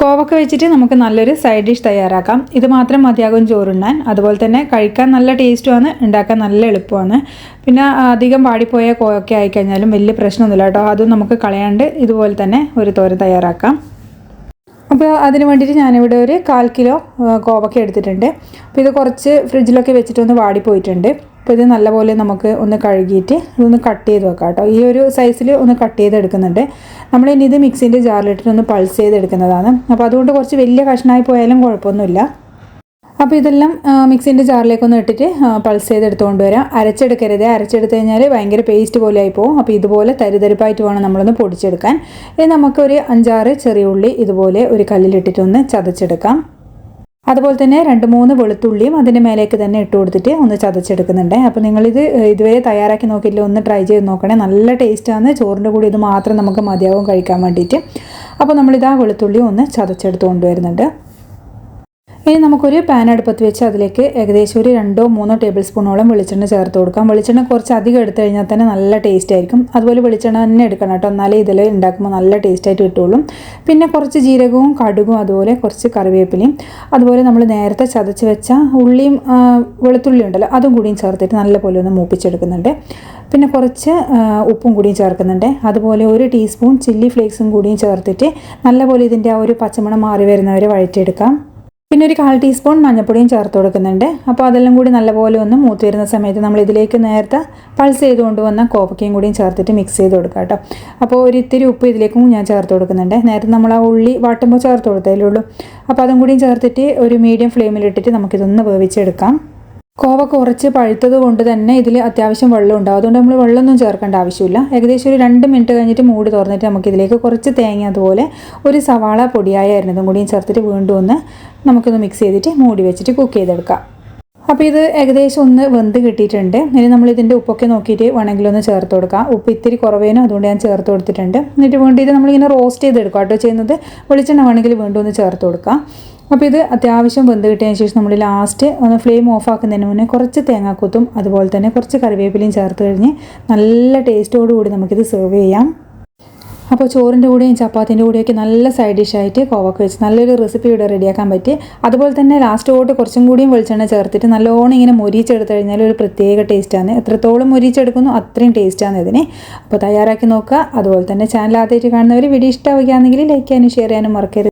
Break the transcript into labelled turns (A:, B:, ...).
A: കോവക്ക വെച്ചിട്ട് നമുക്ക് നല്ലൊരു സൈഡ് ഡിഷ് തയ്യാറാക്കാം. ഇത് മാത്രം മതിയാകും ചോറുണ്ണാൻ. അതുപോലെ തന്നെ കഴിക്കാൻ നല്ല ടേസ്റ്റുമാണ്, ഉണ്ടാക്കാൻ നല്ല എളുപ്പമാണ്. പിന്നെ അധികം വാടിപ്പോയ കോവക്ക ആയിക്കഴിഞ്ഞാലും വലിയ പ്രശ്നമൊന്നുമില്ല കേട്ടോ. അതും നമുക്ക് കളയാണ്ട് ഇതുപോലെ തന്നെ ഒരു തോരൻ തയ്യാറാക്കാം. അപ്പോൾ അതിന് വേണ്ടിയിട്ട് ഞാനിവിടെ ഒരു 1/4 കിലോ കോവക്ക എടുത്തിട്ടുണ്ട്. അപ്പോൾ ഇത് കുറച്ച് ഫ്രിഡ്ജിലൊക്കെ വെച്ചിട്ടൊന്ന് വാടിപ്പോയിട്ടുണ്ട്. അപ്പോൾ ഇത് നല്ലപോലെ നമുക്ക് ഒന്ന് കഴുകിയിട്ട് ഇതൊന്ന് കട്ട് ചെയ്ത് വെക്കാം കേട്ടോ. ഈ ഒരു സൈസിൽ ഒന്ന് കട്ട് ചെയ്തെടുക്കുന്നുണ്ട്. നമ്മളിനി ഇത് മിക്സിൻ്റെ ജാറിലിട്ടിട്ട് ഒന്ന് പൾസ് ചെയ്തെടുക്കുന്നതാണ്. അപ്പോൾ അതുകൊണ്ട് കുറച്ച് വലിയ കഷ്ണമായി പോയാലും കുഴപ്പമൊന്നുമില്ല. അപ്പോൾ ഇതെല്ലാം മിക്സിൻ്റെ ജാറിലേക്കൊന്ന് ഇട്ടിട്ട് പൾസ് ചെയ്തെടുത്തുകൊണ്ട് വരാം. അരച്ചെടുക്കരുത്. അരച്ചെടുത്ത് കഴിഞ്ഞാൽ ഭയങ്കര പേസ്റ്റ് പോലെ ആയി പോകും. അപ്പോൾ ഇതുപോലെ തരിതരിപ്പായിട്ട് വേണം നമ്മളൊന്ന് പൊടിച്ചെടുക്കാൻ. ഇനി നമുക്കൊരു 5-6 ചെറിയ ഉള്ളി ഇതുപോലെ ഒരു കല്ലിലിട്ടിട്ടൊന്ന് ചതച്ചെടുക്കാം. അതുപോലെ തന്നെ 2-3 വെളുത്തുള്ളിയും അതിൻ്റെ മേലേക്ക് തന്നെ ഇട്ട് കൊടുത്തിട്ട് ഒന്ന് ചതച്ചെടുക്കുന്നുണ്ട്. അപ്പോൾ നിങ്ങളിത് ഇതുവരെ തയ്യാറാക്കി നോക്കിയില്ല, ഒന്ന് ട്രൈ ചെയ്ത് നോക്കണേ. നല്ല ടേസ്റ്റാണ്. ചോറിൻ്റെ കൂടി ഇത് മാത്രം നമുക്ക് മതിയാവും കഴിക്കാൻ വേണ്ടിയിട്ട്. അപ്പോൾ നമ്മളിതാ വെളുത്തുള്ളി ഒന്ന് ചതച്ചെടുത്ത് കൊണ്ടുവരുന്നുണ്ട്. ഇനി നമുക്കൊരു പാൻ അടുപ്പത്ത് വെച്ച് അതിലേക്ക് ഏകദേശം ഒരു 2-3 ടേബിൾ സ്പൂണോളം വെളിച്ചെണ്ണ ചേർത്ത് കൊടുക്കാം. വെളിച്ചെണ്ണ കുറച്ച് അധികം എടുത്തു കഴിഞ്ഞാൽ തന്നെ നല്ല ടേസ്റ്റ് ആയിരിക്കും. അതുപോലെ വെളിച്ചെണ്ണ തന്നെ എടുക്കണം കേട്ടോ, എന്നാലേ ഇതിൽ ഉണ്ടാക്കുമ്പോൾ നല്ല ടേസ്റ്റായിട്ട് കിട്ടുള്ളൂ. പിന്നെ കുറച്ച് ജീരകവും കടുകും അതുപോലെ കുറച്ച് കറിവേപ്പിലയും അതുപോലെ നമ്മൾ നേരത്തെ ചതച്ച് വെച്ച ഉള്ളിയും വെളുത്തുള്ളി ഉണ്ടല്ലോ അതും കൂടിയും ചേർത്തിട്ട് നല്ലപോലെ ഒന്ന് മൂപ്പിച്ചെടുക്കുന്നുണ്ട്. പിന്നെ കുറച്ച് ഉപ്പും കൂടിയും ചേർക്കുന്നുണ്ട്. അതുപോലെ 1 ടീസ്പൂൺ ചില്ലി ഫ്ലേക്സും കൂടിയും ചേർത്തിട്ട് നല്ലപോലെ ഇതിൻ്റെ ആ ഒരു പച്ചമണം മാറി വരുന്നവരെ വഴറ്റിയെടുക്കാം. പിന്നെ ഒരു 1/4 ടീസ്പൂൺ മഞ്ഞൾപ്പൊടിയും ചേർത്ത് കൊടുക്കുന്നുണ്ട്. അപ്പോൾ അതെല്ലാം കൂടി നല്ലപോലെ ഒന്ന് മൂത്ത് വരുന്ന സമയത്ത് നമ്മൾ ഇതിലേക്ക് നേരത്തെ പൾസ് ചെയ്ത് കൊണ്ടുവന്ന കോവക്കയും കൂടിയും ചേർത്തിട്ട് മിക്സ് ചെയ്ത് കൊടുക്കാം കേട്ടോ. അപ്പോൾ ഒരു ഇത്തിരി ഉപ്പ് ഇതിലേക്കും ഞാൻ ചേർത്ത് കൊടുക്കുന്നുണ്ട്. നേരത്തെ നമ്മൾ ആ ഉള്ളി വാട്ടുമ്പോൾ ചേർത്ത് കൊടുത്തതല്ലേ ഉള്ളൂ. അപ്പോൾ അതും കൂടിയും ചേർത്തിട്ട് ഒരു മീഡിയം ഫ്ലെയിമിലിട്ടിട്ട് നമുക്കിതൊന്ന് വേവിച്ചെടുക്കാം. കോവക്ക കുറച്ച് പഴുത്തത് കൊണ്ട് തന്നെ ഇതിൽ അത്യാവശ്യം വെള്ളം ഉണ്ടാവും. അതുകൊണ്ട് നമ്മൾ വെള്ളമൊന്നും ചേർക്കേണ്ട ആവശ്യമില്ല. ഏകദേശം ഒരു 2 മിനിറ്റ് കഴിഞ്ഞിട്ട് മൂടി തുറന്നിട്ട് നമുക്കിതിലേക്ക് കുറച്ച് തേങ്ങ അതുപോലെ ഒരു സവാള പൊടിയായ അരിഞ്ഞതും കൂടിയും ചേർത്തിട്ട് വീണ്ടും ഒന്ന് നമുക്കൊന്ന് മിക്സ് ചെയ്തിട്ട് മൂടി വെച്ചിട്ട് കുക്ക് ചെയ്തെടുക്കാം. അപ്പോൾ ഇത് ഏകദേശം ഒന്ന് വെന്ത് കിട്ടിയിട്ടുണ്ട്. ഇനി നമ്മൾ ഇതിൻ്റെ ഉപ്പൊക്കെ നോക്കിയിട്ട് വേണമെങ്കിലൊന്ന് ചേർത്ത് കൊടുക്കാം. ഉപ്പ് ഇത്തിരി കുറവേനും അതുകൊണ്ട് ഞാൻ ചേർത്ത് കൊടുത്തിട്ടുണ്ട്. എന്നിട്ട് വീണ്ടും ഇത് നമ്മളിങ്ങനെ റോസ്റ്റ് ചെയ്തെടുക്കാം കേട്ടോ ചെയ്യുന്നത്. വെളിച്ചെണ്ണ വേണമെങ്കിൽ വീണ്ടും ഒന്ന് ചേർത്ത് കൊടുക്കാം. അപ്പോൾ ഇത് അത്യാവശ്യം വെന്ത് കിട്ടിയതിന് ശേഷം നമ്മൾ ലാസ്റ്റ് ഒന്ന് ഫ്ലെയിം ഓഫ് ആക്കുന്നതിന് മുന്നേ കുറച്ച് തേങ്ങാക്കൊത്തും അതുപോലെ തന്നെ കുറച്ച് കറിവേപ്പിലയും ചേർത്ത് കഴിഞ്ഞ് നല്ല ടേസ്റ്റോടുകൂടി നമുക്കിത് സെർവ് ചെയ്യാം. അപ്പോൾ ചോറിൻ്റെ കൂടെയും ചപ്പാത്തിൻ്റെ കൂടെയൊക്കെ നല്ല സൈഡ് ഡിഷായിട്ട് കോവക്ക വെച്ച് നല്ലൊരു റെസിപ്പി ഇവിടെ റെഡിയാക്കാൻ പറ്റി. അതുപോലെ തന്നെ ലാസ്റ്റോട്ട് കുറച്ചും കൂടിയും വെളിച്ചെണ്ണ ചേർത്തിട്ട് നല്ലോണം ഇങ്ങനെ മൊരിച്ചെടുത്ത് കഴിഞ്ഞാൽ ഒരു പ്രത്യേക ടേസ്റ്റാണ്. എത്രത്തോളം മൊരിച്ചെടുക്കുന്നു അത്രയും ടേസ്റ്റാണ് ഇതിന്. അപ്പോൾ തയ്യാറാക്കി നോക്കുക. അതുപോലെ തന്നെ ചാനൽ ആദ്യമായിട്ട് കാണുന്നവർ വീഡിയോ ഇഷ്ടമാവുകയാണെങ്കിൽ ലൈക്ക് ചെയ്യാനും ഷെയർ ചെയ്യാനും മറക്കരുത്.